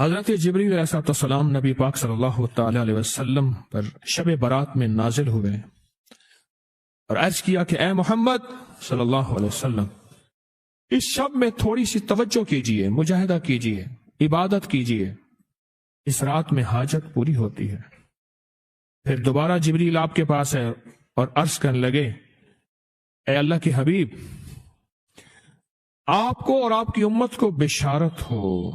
حضرت جبریل علیہ السلام نبی پاک صلی اللہ تعالی علیہ وسلم پر شب برات میں نازل ہوئے اور عرض کیا کہ اے محمد صلی اللہ علیہ وسلم، اس شب میں تھوڑی سی توجہ کیجئے، مجاہدہ کیجئے، عبادت کیجئے، اس رات میں حاجت پوری ہوتی ہے۔ پھر دوبارہ جبریل آپ کے پاس ہے اور عرض کرنے لگے، اے اللہ کے حبیب، آپ کو اور آپ کی امت کو بشارت ہو،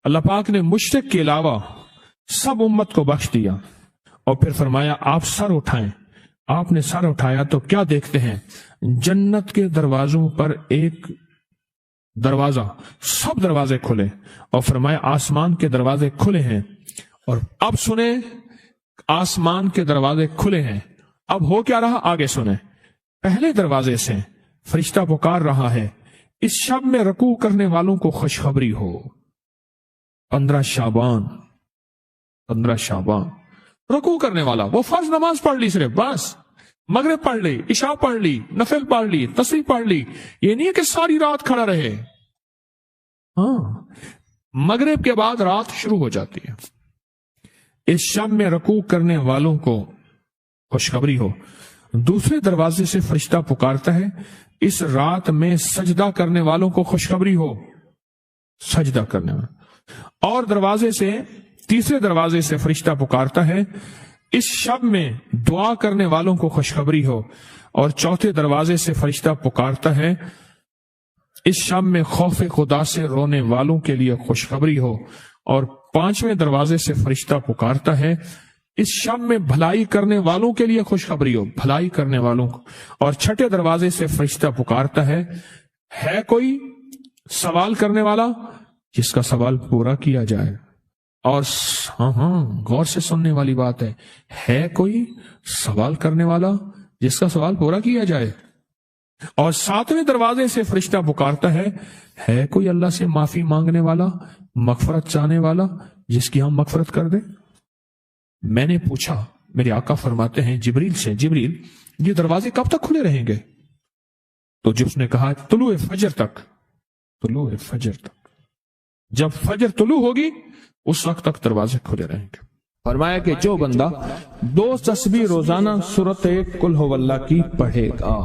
اللہ پاک نے مشرک کے علاوہ سب امت کو بخش دیا۔ اور پھر فرمایا آپ سر اٹھائیں۔ آپ نے سر اٹھایا تو کیا دیکھتے ہیں؟ جنت کے دروازوں پر ایک دروازہ، سب دروازے کھلے، اور فرمایا آسمان کے دروازے کھلے ہیں۔ اور اب سنیں، آسمان کے دروازے کھلے ہیں، اب ہو کیا رہا آگے سنیں۔ پہلے دروازے سے فرشتہ پکار رہا ہے، اس شب میں رکوع کرنے والوں کو خوشخبری ہو۔ 15 شعبان رکوع کرنے والا، وہ فرض نماز پڑھ لی، صرف بس مغرب پڑھ لی، عشاء پڑھ لی، نفل پڑھ لی، تسبیح پڑھ لی، یہ نہیں ہے کہ ساری رات کھڑا رہے۔ ہاں، مغرب کے بعد رات شروع ہو جاتی ہے۔ اس شب میں رکوع کرنے والوں کو خوشخبری ہو۔ دوسرے دروازے سے فرشتہ پکارتا ہے، اس رات میں سجدہ کرنے والوں کو خوشخبری ہو، سجدہ کرنے والوں۔ اور تیسرے دروازے سے فرشتہ پکارتا ہے، اس شب میں دعا کرنے والوں کو خوشخبری ہو۔ اور چوتھے دروازے سے فرشتہ پکارتا ہے، اس شب میں خوف خدا سے رونے والوں کے لیے خوشخبری ہو۔ اور 5ویں دروازے سے فرشتہ پکارتا ہے، اس شب میں بھلائی کرنے والوں کے لیے خوشخبری ہو، بھلائی کرنے والوں کو۔ اور 6 دروازے سے فرشتہ پکارتا ہے کوئی سوال کرنے والا جس کا سوال پورا کیا جائے۔ اور غور سے سننے والی بات ہے کوئی سوال کرنے والا جس کا سوال پورا کیا جائے۔ اور 7ویں دروازے سے فرشتہ پکارتا ہے کوئی اللہ سے معافی مانگنے والا، مغفرت چاہنے والا جس کی ہم مغفرت کر دیں۔ میں نے پوچھا، میرے آقا فرماتے ہیں جبریل سے، جبریل یہ دروازے کب تک کھلے رہیں گے؟ تو جس نے کہا طلوع فجر تک، طلوع فجر تک، جب فجر طلوع ہوگی اس وقت تک دروازے کھلے رہیں گے۔ فرمایا کہ جو بندہ 2 تسبیح روزانہ سورۃ قل ھو اللہ کی پڑھے گا،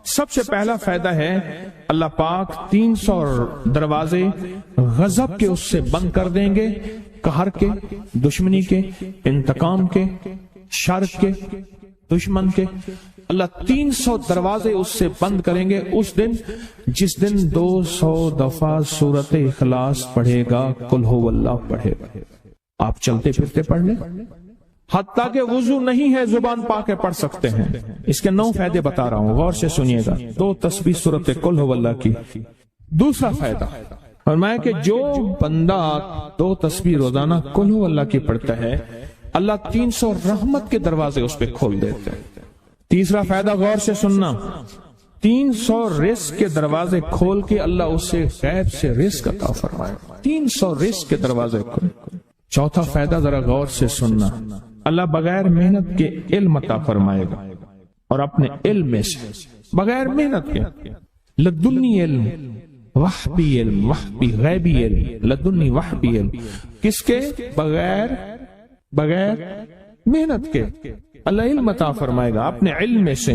سب سے پہلا فائدہ ہے اللہ پاک 300 دروازے غضب کے اس سے بند کر دیں گے، قہر کے، دشمنی کے، انتقام کے، شر کے، دشمن کے۔ اللہ 300 دروازے اس سے بند کریں گے اس دن جس دن 200 دفعہ سورۃ اخلاص پڑھے گا، قل ھو اللہ پڑھے گا۔ آپ چلتے پھرتے پڑھ لیں، حتیٰ کہ وضو نہیں ہے زبان پاک ہے پڑھ سکتے ہیں۔ اس کے 9 فائدے بتا رہا ہوں، غور سے سنیے گا۔ 2 تسبیح سورۃ قل ھو اللہ کی۔ دوسرا فائدہ فرمایا کہ جو بندہ 2 تسبیح روزانہ قل ھو اللہ کی پڑھتا ہے، اللہ 300 رحمت کے دروازے اس پہ کھول دیتے ہیں۔ تیسرا فائدہ غور سے سننا، 300 رزق کے دروازے کھول کے اللہ اس سے غیب سے رزق عطا فرمائے، 300 رزق کے دروازے کھول۔ چوتھا فائدہ ذرا غور سے سننا، اللہ بغیر محنت کے علم عطا فرمائے گا، اور اپنے علم میں سے بغیر محنت کے، لدنی علم، وحبی علم، وحبی غیبی علم، لدنی وحبی علم، کس کے؟ بغیر محنت کے اللہ علم عطا فرمائے گا اپنے علم میں سے،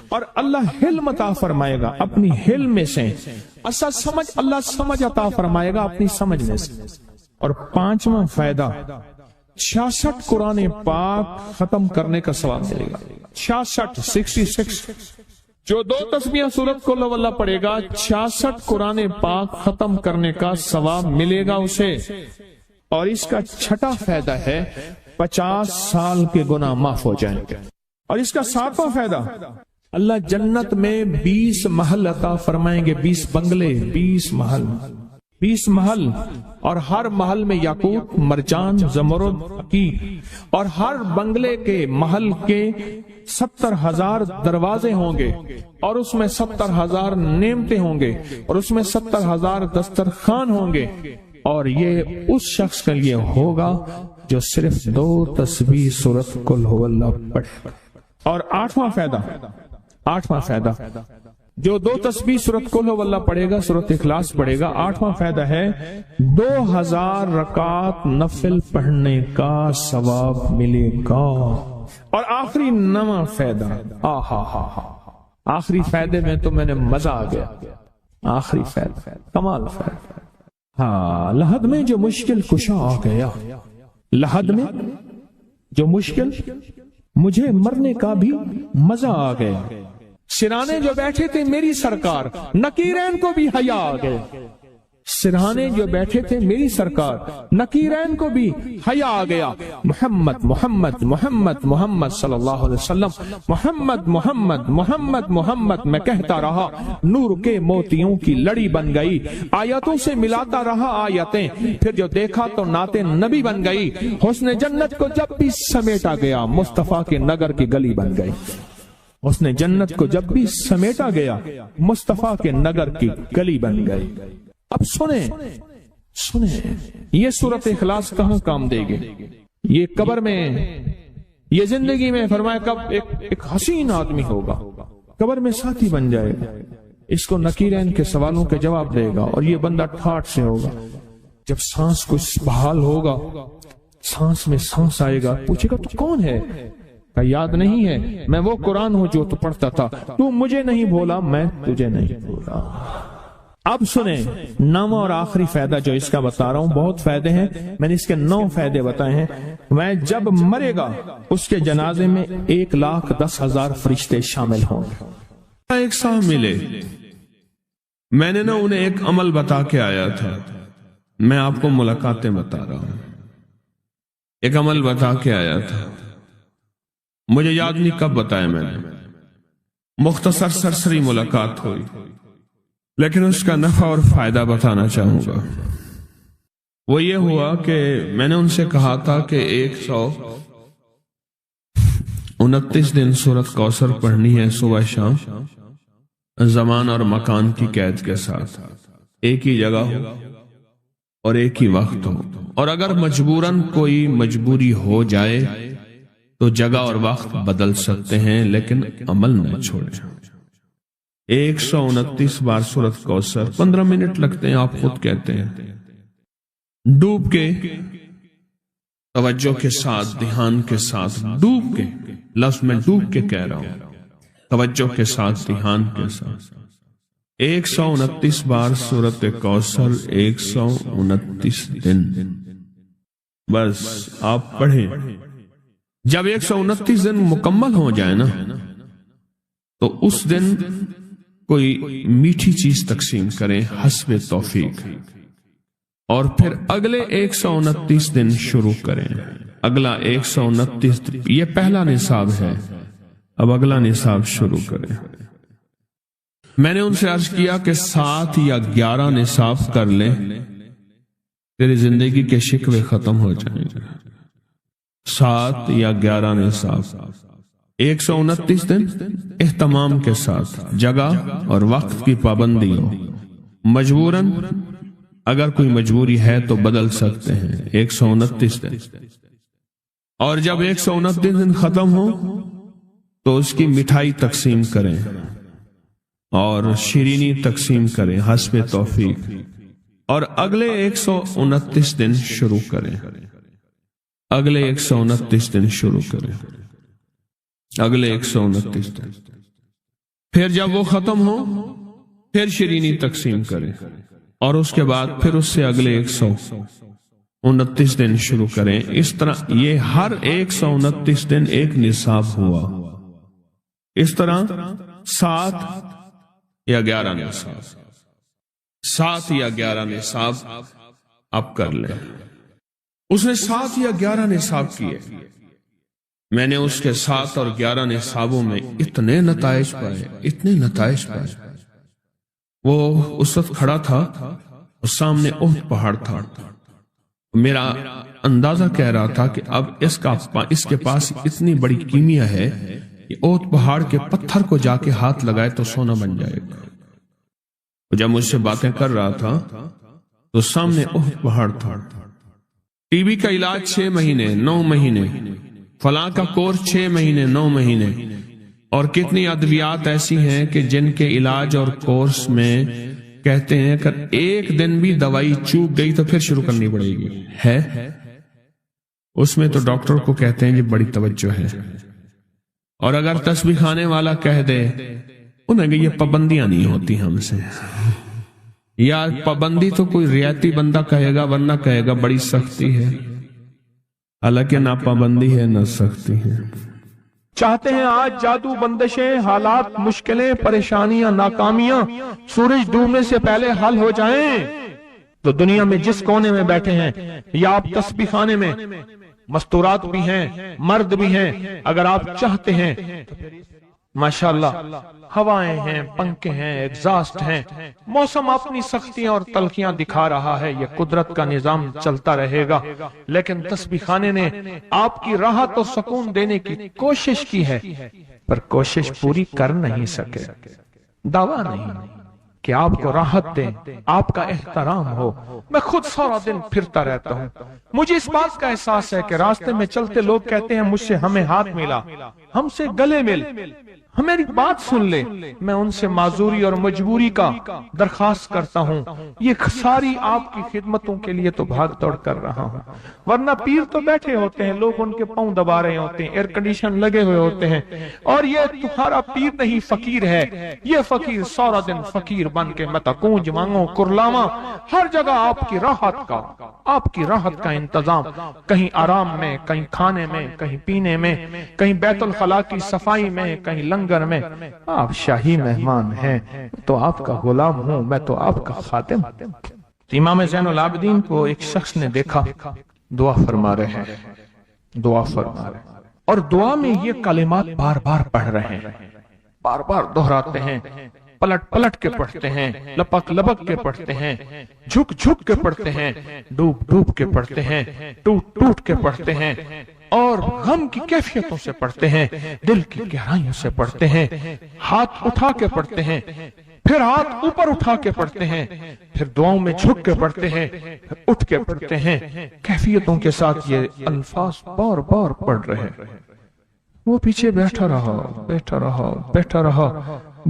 اور اللہ حلم عطا فرمائے گا اپنی حلم میں سے، اللہ سمجھ عطا فرمائے گا اپنی سمجھ میں سے۔ اور 5واں فائدہ 66 قرآن پاک ختم کرنے کا ثواب ملے گا۔ 66 جو 2 تسبیح سورۃ قل ھو اللہ پڑھے گا، 66 قرآن پاک ختم کرنے کا ثواب ملے گا اسے۔ اور اس کا 6واں فائدہ ہے 50 سال کے گناہ معاف ہو جائیں گے۔ اور اس کا 7واں فائدہ، اللہ جنت میں 20 محل عطا فرمائیں گے، 20 بنگلے، 20 محل، اور ہر محل میں یاقوت، مرجان، زمرد کی، اور ہر بنگلے کے محل کے 70,000 دروازے ہوں گے، اور اس میں 70,000 نعمتیں ہوں گے، اور اس میں 70,000 دسترخوان ہوں گے۔ اور یہ اس شخص کے لیے ہوگا جو صرف 2 تسبیح سورۃ قل ھو اللہ پڑھے۔ اور 8واں فائدہ جو 2 تسبیح سورۃ قل ہو اللہ پڑھے گا، سورۃ اخلاص پڑھے گا، 8واں فائدہ ہے 2000 رکعت نفل پڑھنے کا ثواب ملے گا۔ اور آخری 9واں فائدہ، آخری فائدے میں تو میں نے مزہ آ گیا، آخری فائدہ کمال فائدہ۔ ہاں، لحد میں جو مشکل کشا آ گیا، لحد میں جو مشکل، مجھے مرنے کا بھی مزہ آ گیا۔ سرانے جو بیٹھے تھے میری سرکار، نکیرین کو بھی حیا آ گئے۔ سرہانے جو بیٹھے تھے میری سرکار، نکیرین کو بھی حیا آ گیا۔ محمد محمد محمد محمد صلی اللہ علیہ وسلم، محمد محمد محمد محمد میں کہتا رہا، نور کے موتیوں کی لڑی بن گئی۔ آیتوں سے ملاتا رہا آیتیں، پھر جو دیکھا تو نعت نبی بن گئی۔ حسن جنت کو جب بھی سمیٹا گیا، مصطفیٰ کے نگر کی گلی بن گئی۔ اس نے جنت کو جب بھی سمیٹا گیا، مصطفیٰ کے نگر کی گلی بن گئی۔ اب سنیں یہ سورۃ اخلاص کہاں کام دے گی؟ یہ قبر میں، یہ زندگی میں، فرمایا کب ایک حسین آدمی ہوگا، قبر میں ساتھی بن جائے گا، اس کو نکیرین کے سوالوں کے جواب دے گا، اور یہ بندہ ٹھاٹ سے ہوگا۔ جب سانس کچھ بحال ہوگا، سانس میں سانس آئے گا، پوچھے گا تو کون ہے؟ کہ یاد نہیں ہے، میں وہ قرآن ہوں جو تو پڑھتا تھا، تو مجھے نہیں بھولا، میں تجھے نہیں بھولا۔ اب سنیں 9واں اور آخری فائدہ جو اس کا بتا رہا ہوں، بہت فائدے ہیں، میں نے اس کے 9 فائدے بتائے ہیں۔ میں جب مرے گا اس کے جنازے میں 1,10,000 فرشتے شامل ہوں گے۔ ایک صاحب ملے، میں نے انہیں ایک عمل بتا کے آیا تھا، میں آپ کو ملاقاتیں بتا رہا ہوں۔ ایک عمل بتا کے آیا تھا، مجھے یاد نہیں کب بتایا میں نے، مختصر سرسری ملاقات ہوئی، لیکن اس کا نفع اور فائدہ بتانا چاہوں گا۔ وہ یہ ہوا کہ میں نے ان سے کہا تھا کہ 129 دن سورۃ کوثر پڑھنی ہے صبح شام، زمان اور مکان کی قید کے ساتھ، ایک ہی جگہ ہو اور ایک ہی وقت ہو، اور اگر مجبوراً کوئی مجبوری ہو جائے تو جگہ اور وقت بدل سکتے ہیں، لیکن عمل نہ چھوڑیں۔ 129 بار سورۃ کوثر، 15 منٹ لگتے ہیں، آپ خود کہتے ہیں، ڈوب کے، توجہ کے ساتھ، دھیان کے ساتھ، ڈوب کے، لفظ میں ڈوب کے کہہ رہا ہوں، توجہ کے ساتھ، دھیان کے ساتھ۔ 129 بار سورۃ کوثر، 129 دن، بس آپ پڑھیں۔ جب 129 دن مکمل ہو جائے نا، تو اس دن کوئی میٹھی چیز تقسیم کریں حسب توفیق، اور پھر اگلے 129 دن شروع کریں۔ اگلا 129 دن، یہ پہلا نصاب ہے، اب اگلا نصاب شروع کریں۔ میں نے ان سے عرض کیا کہ 7 یا 11 نصاب کر لیں، تیری زندگی کے شکوے ختم ہو جائیں گے۔ 7 یا 11 نصاب، 129 دن اہتمام کے ساتھ، جگہ اور وقت کی پابندی ہو، مجبوراً اگر کوئی مجبوری ہے تو بدل سکتے ہیں، 129 دن۔ اور جب 129 دن ختم ہو تو اس کی مٹھائی تقسیم کریں اور شیرینی تقسیم کریں حسب توفیق، اور اگلے 129 دن شروع کریں، اگلے 129 دن شروع کریں، اگلے 129 دن۔ پھر جب وہ ختم ہو پھر شیرینی تقسیم کریں، اور اس کے بعد پھر اس سے اگلے 129 دن شروع کریں۔ اس طرح یہ ہر 129 دن ایک نصاب ہوا۔ اس طرح 7 یا 11 نصاب، 7 یا 11 نصاب آپ کر لیں۔ اس نے 7 یا 11 نصاب کیے، میں نے اس کے 7 اور 11 نصابوں میں اتنے نتائج پائے، اتنے نتائج پائے۔ وہ اس وقت کھڑا تھا اور سامنے احد پہاڑ تھا، میرا اندازہ کہہ رہا تھا کہ اب اس کے پاس اتنی بڑی کیمیا ہے کہ احد پہاڑ کے پتھر کو جا کے ہاتھ لگائے تو سونا بن جائے گا۔ جب مجھ سے باتیں کر رہا تھا تو سامنے احد پہاڑ تھا۔ ٹی بی کا علاج 6 مہینے 9 مہینے، فلاں کا کورس 6 مہینے 9 مہینے، اور کتنی ادویات ایسی ہیں کہ جن کے علاج اور کورس میں کہتے ہیں کہ ایک دن بھی دوائی چوک گئی تو پھر شروع کرنی پڑے گی ہے، اس میں تو ڈاکٹر کو کہتے ہیں یہ بڑی توجہ ہے۔ اور اگر تسبیح خانے والا کہہ دے انہیں کہ یہ پابندیاں نہیں ہوتی ہم سے، یا پابندی تو کوئی ریاتی بندہ کہے گا، ورنہ کہے گا بڑی سختی ہے، حالانکہ نہ پابندی ہے نہ سختی ہے۔ چاہتے ہیں آج جادو، بندشیں، حالات، مشکلیں، پریشانیاں، ناکامیاں سورج ڈوبنے سے پہلے حل ہو جائیں، تو دنیا میں جس کونے میں بیٹھے ہیں، یا آپ تسبیح خانے میں، مستورات بھی ہیں، مرد بھی ہیں، اگر آپ چاہتے ہیں تو ماشاءاللہ ہوائیں ہیں، پنکھے ہیں، ایگزاسٹ ہیں، موسم اپنی سختیاں اور تلخیاں دکھا رہا ہے، یہ قدرت کا نظام چلتا رہے گا، لیکن تسبیح خانے نے آپ کی راحت اور سکون دینے کی کوشش کی ہے، پر کوشش پوری کر نہیں سکے۔ دعویٰ نہیں کہ آپ کو راحت دیں، آپ کا احترام ہو۔ میں خود سارا دن پھرتا رہتا ہوں، مجھے اس بات کا احساس ہے کہ راستے میں چلتے لوگ کہتے ہیں مجھ سے ہمیں ہاتھ ملا، ہم سے گلے مل، میری بات سن لے، میں ان سے معذوری اور مجبوری کا درخواست کرتا ہوں۔ یہ ساری آپ کی خدمتوں کے لیے تو بھاگ دوڑ کر رہا ہوں، ورنہ پیر تو بیٹھے ہوتے ہیں، لوگ ان کے پاؤں دبا رہے ہوتے ہیں، ایئر کنڈیشن لگے ہوئے ہوتے ہیں، اور یہ تمہارا پیر نہیں فقیر ہے، یہ فقیر سارا دن فقیر بن کے متا کونج مانگو کرلاواں، ہر جگہ آپ کی راحت کا انتظام، کہیں آرام میں، کہیں کھانے میں، کہیں پینے میں، کہیں بیت الخلاء کی صفائی میں، کہیں لنگر میں۔ آپ شاہی مہمان ہیں تو آپ کا غلام ہوں، میں تو آپ کا خادم۔ امام زین العابدین کو ایک شخص نے دیکھا، دعا فرما رہے ہیں، اور دعا میں یہ کلمات بار بار پڑھ رہے ہیں، بار بار دہراتے ہیں، پلٹ پلٹ کے پڑھتے ہیں، لپک لپک کے پڑھتے ہیں، جھک جھک کے پڑھتے ہیں، ڈوب ڈوب کے پڑھتے ہیں، ٹوٹ ٹوٹ کے پڑھتے ہیں، اور غم کی کیفیتوں سے پڑھتے ہیں، دل کی گہرائیوں سے پڑھتے ہیں، ہاتھ اٹھا کے پڑھتے ہیں، پھر ہاتھ اوپر اٹھا کے پڑھتے ہیں، پھر دعاؤں میں جھک کے پڑھتے ہیں، پھر اٹھ کے پڑھتے ہیں، کیفیتوں کے ساتھ یہ الفاظ بار بار پڑھ رہے ہیں۔ وہ پیچھے بیٹھا رہا،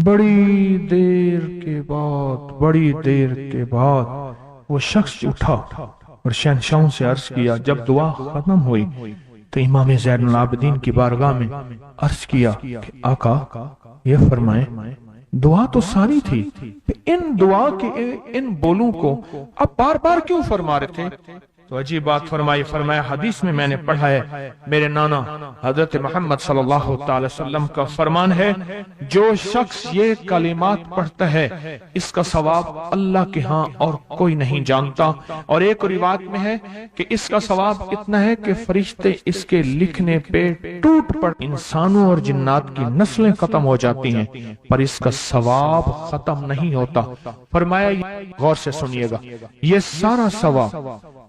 بڑی دیر کے بعد وہ شخص اٹھا اور شہنشاہوں سے عرض کیا۔ جب دعا ختم ہوئی تو امام زین العابدین کی بارگاہ میں عرض کیا کہ آقا یہ فرمائیں، دعا تو ساری تھی، ان دعا کے ان بولوں کو اب بار بار کیوں فرما رہے تھے؟ تو عجیب بات فرمایا حدیث میں نے پڑھا ہے، میرے نانا حضرت محمد صلی اللہ تعالی وسلم کا فرمان ہے، جو شخص یہ کلمات پڑھتا ہے اس کا ثواب اللہ کے ہاں اور کوئی نہیں جانتا، اور ایک روایت میں ہے کہ اس کا ثواب اتنا ہے کہ فرشتے اس کے لکھنے پہ ٹوٹ پڑ، انسانوں اور جنات کی نسلیں ختم ہو جاتی ہیں پر اس کا ثواب ختم نہیں ہوتا۔ فرمایا غور سے سنیے گا، یہ سارا ثواب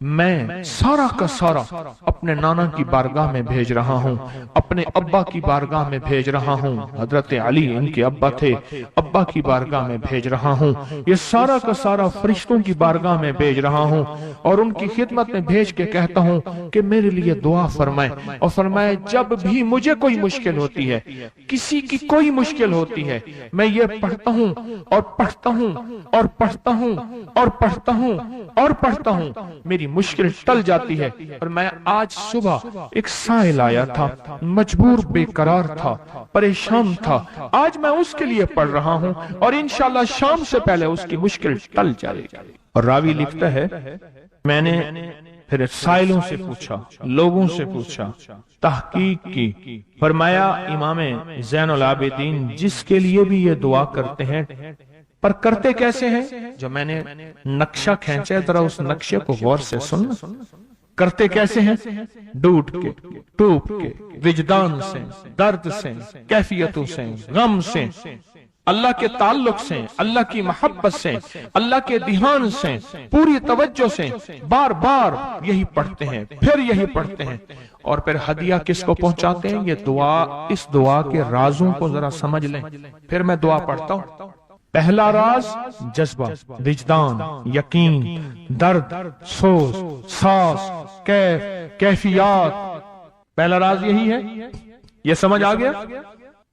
میں سارا کا سارا اپنے نانا کی بارگاہ میں بھیج رہا ہوں، اپنے ابا کی بارگاہ میں بھیج رہا ہوں، حضرت علی ان کے ابا تھے، ابا کی بارگاہ میں بھیج رہا ہوں، یہ سارا کا سارا فرشتوں کی بارگاہ میں بھیج رہا ہوں، اور ان کی خدمت میں بھیج کے کہتا ہوں کہ میرے لیے دعا فرمائیں، اور فرمائے جب بھی مجھے کوئی مشکل ہوتی ہے، کسی کی کوئی مشکل ہوتی ہے، میں یہ پڑھتا ہوں اور پڑھتا ہوں اور پڑھتا ہوں اور پڑھتا ہوں اور پڑھتا ہوں، میری مشکل ٹل جاتی ہے۔ اور میں آج صبح ایک سائل آیا تھا، مجبور، بے قرار تھا، پریشان تھا، آج میں اس کے لیے پڑھ رہا ہوں اور انشاءاللہ شام سے پہلے اس کی مشکل ٹل جائے گی۔ اور راوی لکھتا ہے میں نے پھر سائلوں سے پوچھا، لوگوں سے پوچھا، تحقیق کی، فرمایا امام زین العابدین جس کے لیے بھی یہ دعا کرتے ہیں، پر کرتے کیسے ہیں؟ جو میں نے نقشہ کھینچا ہے ذرا اس نقشے کو غور سے سننا۔ کرتے کیسے ہیں؟ ڈوٹ کے، ٹوپ کے، وجدان سے، درد سے، کیفیتوں سے، غم سے، اللہ کے تعلق سے، اللہ کی محبت سے، اللہ کے دھیان سے، پوری توجہ سے بار بار یہی پڑھتے ہیں، پھر یہی پڑھتے ہیں، اور پھر ہدیہ کس کو پہنچاتے ہیں؟ یہ دعا، اس دعا کے رازوں کو ذرا سمجھ لیں۔ پھر میں دعا پڑھتا ہوں۔ پہلا راز جذبہ، وجدان، یقین، درد، سوز، ساز، کیفیات، پہلا راز یہی ہے۔ یہ سمجھ آ گیا؟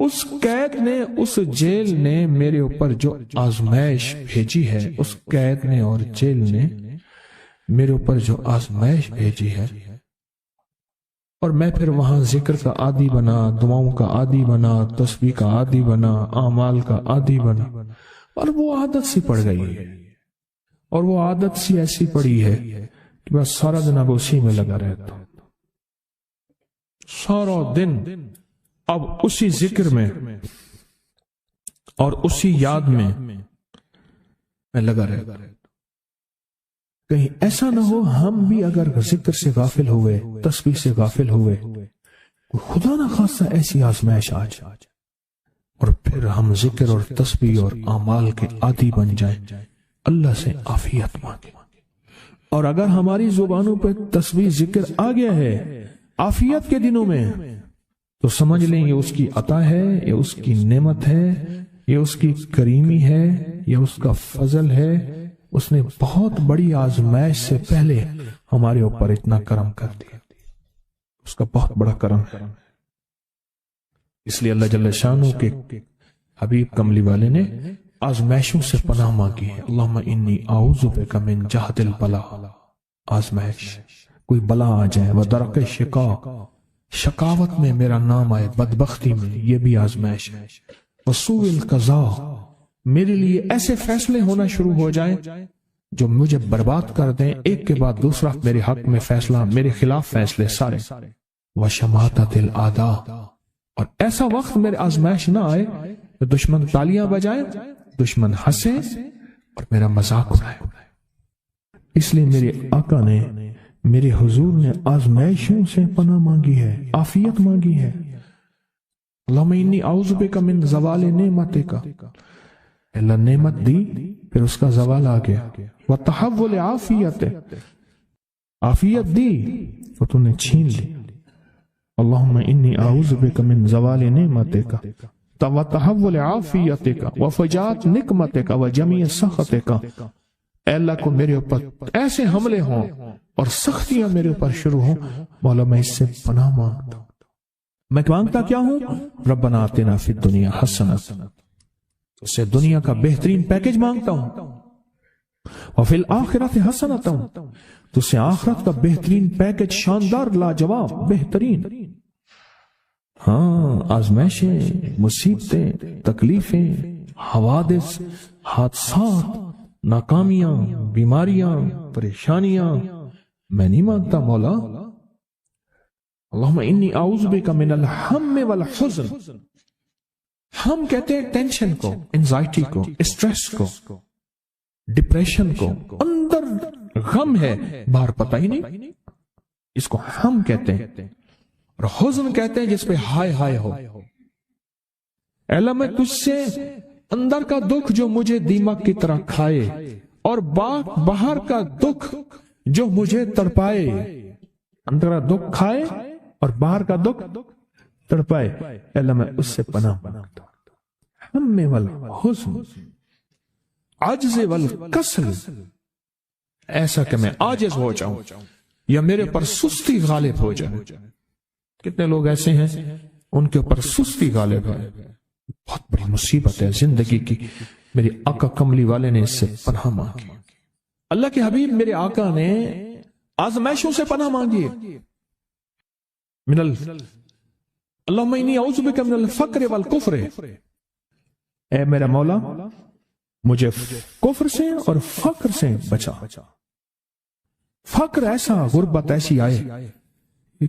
اس قید نے، اس جیل نے میرے اوپر جو آزمائش بھیجی ہے، اس قید نے اور جیل نے میرے اوپر جو آزمائش بھیجی ہے، اور میں پھر وہاں ذکر کا عادی بنا، دعاؤں کا عادی بنا، تسبیح کا عادی بنا، اعمال کا عادی بنا، اور وہ عادت سی پڑ گئی ہے، اور وہ عادت سی ایسی پڑی ہے کہ بس سارا دن اب اسی میں لگا رہتا ہوں، سارا دن اب اسی ذکر میں اور اسی یاد میں لگا رہتا ہوں۔ کہیں ایسا نہ ہو ہم بھی اگر ذکر سے غافل ہوئے، تسبیح سے غافل ہوئے، خدا نہ خاصہ ایسی آزمائش آ جائے اور پھر ہم ذکر اور تسبیح اور اعمال کے عادی بن جائیں، اللہ سے عافیت مانگے۔ اور اگر ہماری زبانوں پہ تسبیح ذکر آ گیا ہے عافیت کے دنوں میں، تو سمجھ لیں یہ اس کی عطا ہے، یہ اس کی نعمت ہے، یہ اس کی کریمی ہے، یہ اس کا فضل ہے۔ اس نے بہت بڑی آزمائش سے پہلے ہمارے اوپر اتنا کرم کر دیا، اس کا بہت بڑا کرم ہے۔ اس لیے اللہ جل شانہ کے حبیب کملی والے نے آزمائشوں سے پناہ مانگی ہے۔ اللہم انی اعوذ بک من جہد البلاء، آزمائش، کوئی بلا آ جائے، ودرک شقاء، شقاوت میں میرا نام آئے، بدبختی میں، یہ بھی آزمائش ہے، وسوء القضاء، میرے لیے ایسے فیصلے ہونا شروع ہو جائیں جو مجھے برباد کر دیں، ایک کے بعد دوسرا میرے حق میں فیصلہ، میرے خلاف فیصلے سارے، وشماتت الاعداء، اور ایسا وقت میرے آزمائش نہ آئے کہ دشمن تالیاں بجائے، دشمن ہنسے اور میرا مذاق اڑائے۔ اس لیے میرے آقا نے، میرے حضور نے آزمائشوں سے پناہ مانگی ہے، عافیت مانگی ہے۔ اللہم انی اعوذ بک من زوال نعمتک، اللہ نعمت دی پھر اس کا زوال آ گیا، وتحول عافیت، عافیت دی تو تو نے چھین لی۔ اللہم انی اعوذ بک من زوال نعمتک وتحول عافیتک وفجاءت نقمتک وجمیع سخطک، اے اللہ کو میرے اوپر ایسے حملے ہوں اور سختیاں میرے اوپر شروع ہوں، مولا میں اس سے پناہ مانگتا ہوں۔ میں مانگتا کیا ہوں؟ ربنا آتنا فی الدنیا حسنہ، اس سے دنیا کا بہترین پیکج مانگتا ہوں، وفی الآخرۃ حسنۃ، تو سے آخرت کا بہترین پیکج، شاندار، لاجواب، بہترین۔ ہاں، آزمائشیں، مصیبتیں، تکلیفیں، حوادث، حادثات، ناکامیاں، بیماریاں، پریشانیاں میں نہیں مانگتا مولا۔ اللہم انی اعوذ بک من الہم والحزن، ہم کہتے ہیں ٹینشن کو، انزائٹی کو، اسٹریس کو، ڈپریشن کو، اندر غم ہے باہر پتہ ہی نہیں، اس کو ہم کہتے ہیں، اور حزن کہتے ہیں جس پہ ہائے ہائے ہو۔ اے اللہ میں تجھ سے اندر کا دکھ جو مجھے دیمک کی طرح کھائے، اور باہر کا دکھ جو مجھے تڑپائے، اندر کا دکھ کھائے اور باہر کا دکھ تڑپائے، اے اللہ میں اس سے پناہ مانگتا ہوں۔ ہم والحزن، عجز والکسل، ایسا کہ میں عاجز ہو جاؤں یا میرے پر سستی غالب ہو جائے۔ کتنے لوگ ایسے ہیں ان کے اوپر سستی غالب ہے، بہت بڑی مصیبت ہے زندگی کی۔ میرے آقا کملی والے نے اس سے پناہ مانگی، اللہ کے حبیب میرے آقا نے آزمائشوں سے پناہ مانگی ہے۔ اللہم انی اعوذ بک من الفقر والکفر، اے میرا مولا مجھے کفر سے اور فقر سے بچا۔ فقر ایسا، غربت ایسی آئے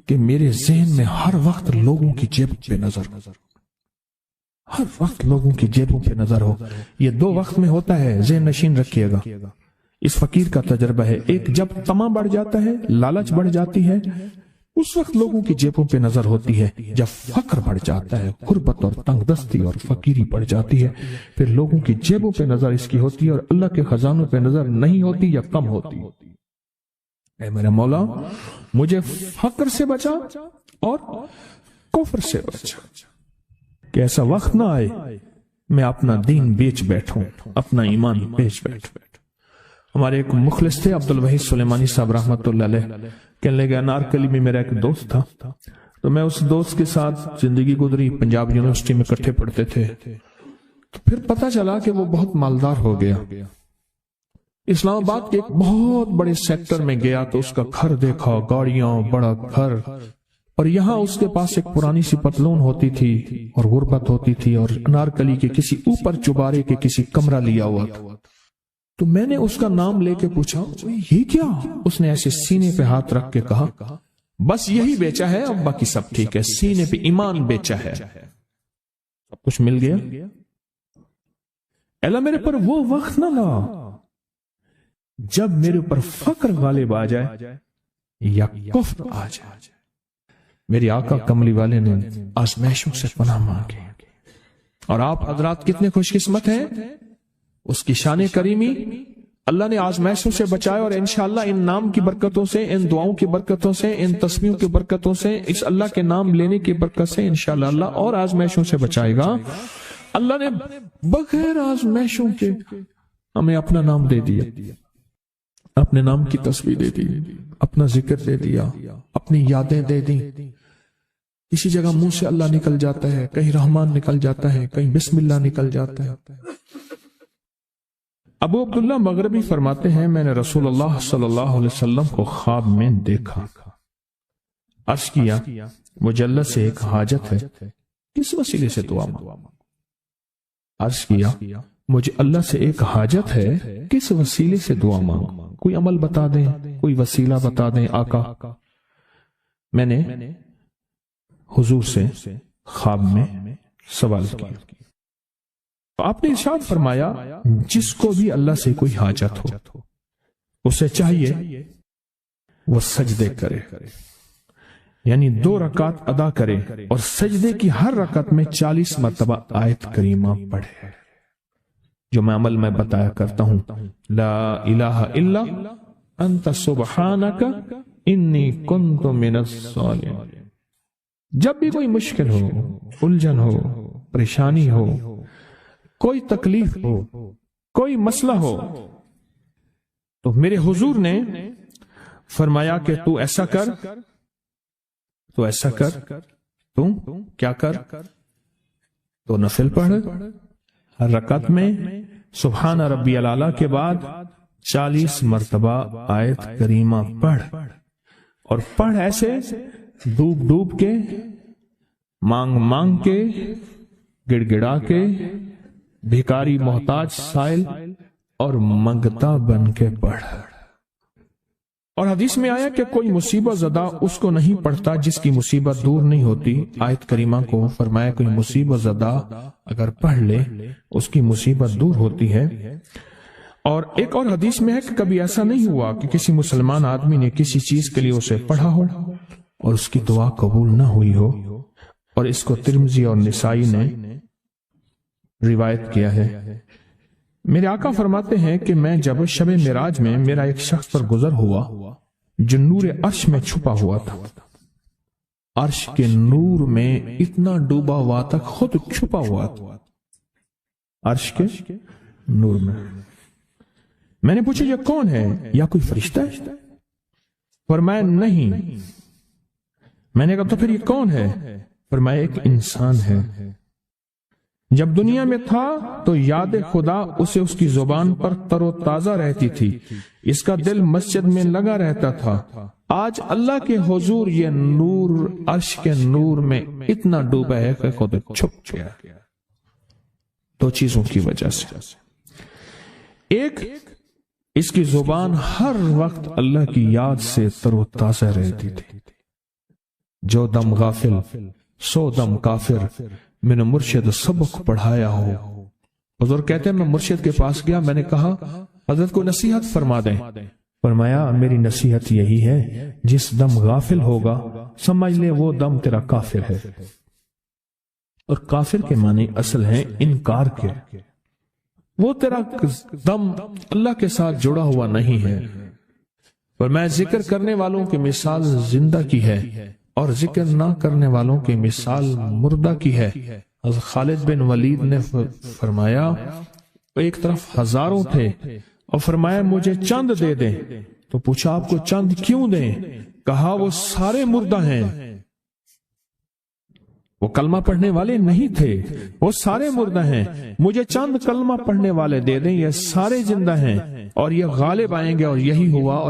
کہ میرے ذہن میں ہر وقت لوگوں کی جیب پہ نظر، ہر وقت لوگوں کی جیبوں پہ نظر ہو۔ یہ دو وقت میں ہوتا ہے، ذہن نشین رکھیے گا۔ اس فقیر کا تجربہ ہے، ایک جب طمع بڑھ جاتا ہے، لالچ بڑھ جاتی ہے، اس وقت لوگوں کی جیبوں پہ نظر ہوتی ہے۔ جب فقر بڑھ جاتا ہے، غربت اور تنگ دستی اور فقیری بڑھ جاتی ہے، پھر لوگوں کی جیبوں پہ نظر اس کی ہوتی ہے اور اللہ کے خزانوں پہ نظر نہیں ہوتی یا کم ہوتی۔ اے میرا مولا مجھے فقر سے بچا اور کفر سے بچا، کہ ایسا وقت نہ آئے میں اپنا دین بیچ بیٹھوں، اپنا ایمان بیچ بیٹھوں۔ ہمارے ایک مخلص تھے عبد الوحید سلیمانی صاحب رحمۃ اللہ علیہ، کہنے لگے انارکلی میں میرا ایک دوست تھا، تو میں اس دوست کے ساتھ زندگی گزری، پنجاب یونیورسٹی میں اکٹھے پڑھتے تھے. تو پھر پتا چلا کہ وہ بہت مالدار ہو گیا. اسلام آباد کے ایک بہت بڑے سیکٹر میں گیا تو اس کا گھر دیکھا، گاڑیاں، بڑا گھر، اور یہاں اس کے پاس ایک پرانی سی پتلون ہوتی تھی اور غربت ہوتی تھی، اور انارکلی کے کسی اوپر چبارے کے کسی کمرہ لیا ہوا تھا. تو میں نے اس کا نام لے کے پوچھا یہ کیا؟ اس نے ایسے سینے پہ ہاتھ رکھ کے کہا بس یہی بیچا ہے، اب باقی سب ٹھیک ہے، سینے پہ ایمان بیچا ہے، سب کچھ مل گیا. اللہ میرے پر وہ وقت نہ لا جب میرے اوپر فقر غالب آ جائے یا کفر آ جائے. میری آقا کملی والے نے آزمائشوں سے پناہ مانگی، اور آپ حضرات کتنے خوش قسمت ہیں، اس کی شان کریمی اللہ نے آزمائشوں سے بچائے، اور انشاءاللہ ان نام کی برکتوں سے، ان دعاؤں کی برکتوں سے، ان تسبیحوں کی برکتوں سے، اس اللہ کے نام لینے کی برکت سے انشاءاللہ اللہ اور آزمائشوں سے بچائے گا. اللہ نے بغیر آزمائشوں کے ہمیں اپنا نام دے دیا، اپنے نام کی تسبیح دے دی، اپنا ذکر دے دیا، اپنی یادیں دے دی. کسی جگہ منہ سے اللہ نکل جاتا ہے، کہیں رحمان نکل جاتا ہے، کہیں بسم اللہ نکل جاتا ہے. ابو عبداللہ مغربی فرماتے ہیں میں نے رسول اللہ صلی اللہ علیہ وسلم کو خواب میں دیکھا، عرض کیا مجھے اللہ سے ایک حاجت ہے، کس وسیلے سے دعا مانگوں؟ عرض کیا مجھے اللہ سے ایک حاجت ہے، کس وسیلے سے دعا مانگوں؟ کوئی عمل بتا دیں، کوئی وسیلہ بتا دیں آقا. میں نے حضور سے خواب میں سوال کیا تو آپ نے ارشاد فرمایا جس کو بھی اللہ سے کوئی حاجت ہو اسے چاہیے وہ سجدے کرے، یعنی 2 رکعت ادا کرے، اور سجدے کی ہر رکعت میں 40 مرتبہ آیت کریمہ پڑھے، جو میں عمل میں بتایا کرتا ہوں. لا الہ الا انت سبحانک انی کنت من الظالمین. جب بھی کوئی مشکل ہو، الجھن ہو، پریشانی ہو، کوئی تکلیف ہو، کوئی مسئلہ ہو، تو میرے حضور نے فرمایا کہ تو ایسا کر، تو ایسا کر، تو کیا کر، تو نفل پڑھ، ہر رکعت میں سبحان ربی الاعلیٰ کے بعد 40 مرتبہ آیت کریمہ پڑھ، اور پڑھ ایسے ڈوب ڈوب کے، مانگ مانگ کے، گڑ گڑا کے، بھیکاری محتاج سائل اور منگتا بن کے پڑھ. اور حدیث میں آیا کہ کوئی مصیبت زدہ اس کو نہیں پڑھتا جس کی مصیبت دور نہیں ہوتی. آیت کریمہ کو فرمایا کوئی مصیبت زدہ اگر پڑھ لے اس کی مصیبت دور ہوتی ہے. اور ایک اور حدیث میں ہے کہ کبھی ایسا نہیں ہوا کہ کسی مسلمان آدمی نے کسی چیز کے لیے اسے پڑھا ہو اور اس کی دعا قبول نہ ہوئی ہو. اور اس کو ترمذی اور نسائی نے روایت کیا ہے. میرے آقا فرماتے ہیں کہ میں جب شب معراج میں میرا ایک شخص پر گزر ہوا جو نور عرش میں چھپا ہوا تھا، عرش کے نور میں اتنا ڈوبا ہوا تھا، خود چھپا ہوا تھا عرش کے نور میں. میں نے پوچھا یہ کون ہے، یا کوئی فرشتہ ہے؟ فرمایا نہیں. میں نے کہا تو پھر یہ کون ہے؟ فرمایا ایک انسان ہے، جب دنیا میں تھا تو یاد خدا اسے اس کی زبان پر تر و تازہ رہتی تھی، اس کا دل مسجد میں لگا رہتا تھا. آج اللہ کے حضور یہ نور عرش کے نور میں اتنا ڈوبا ہے کہ خود چھپ گیا. 2 چیزوں کی وجہ سے. ایک، اس کی زبان ہر وقت اللہ کی یاد سے تر و تازہ رہتی تھی. جو دم غافل سو دم کافر، میں نے مرشد سبق پڑھایا ہو. حضور کہتے ہیں میں مرشد کے پاس گیا، میں نے کہا حضرت کو نصیحت فرما دیں. فرمایا میری نصیحت یہی ہے جس دم غافل ہوگا سمجھ لے وہ دم تیرا کافر ہے. اور کافر کے معنی اصل ہیں انکار کے. وہ تیرا دم اللہ کے ساتھ جڑا ہوا نہیں ہے. اور میں ذکر کرنے والوں کی مثال زندہ کی ہے اور ذکر نہ کرنے والوں کی مثال مردہ کی ہے. حضرت خالد بن ولید نے فرمایا ایک طرف ہزاروں تھے اور فرمایا مجھے چند دے دیں. تو پوچھا آپ کو چند کیوں دیں؟ کہا وہ سارے مردہ ہیں. وہ کلمہ پڑھنے والے نہیں تھے، وہ سارے مردہ ہیں، مجھے چند کلمہ پڑھنے والے دے دیں، یہ سارے زندہ ہیں اور یہ غالب آئیں گے، اور یہی ہوا۔ اور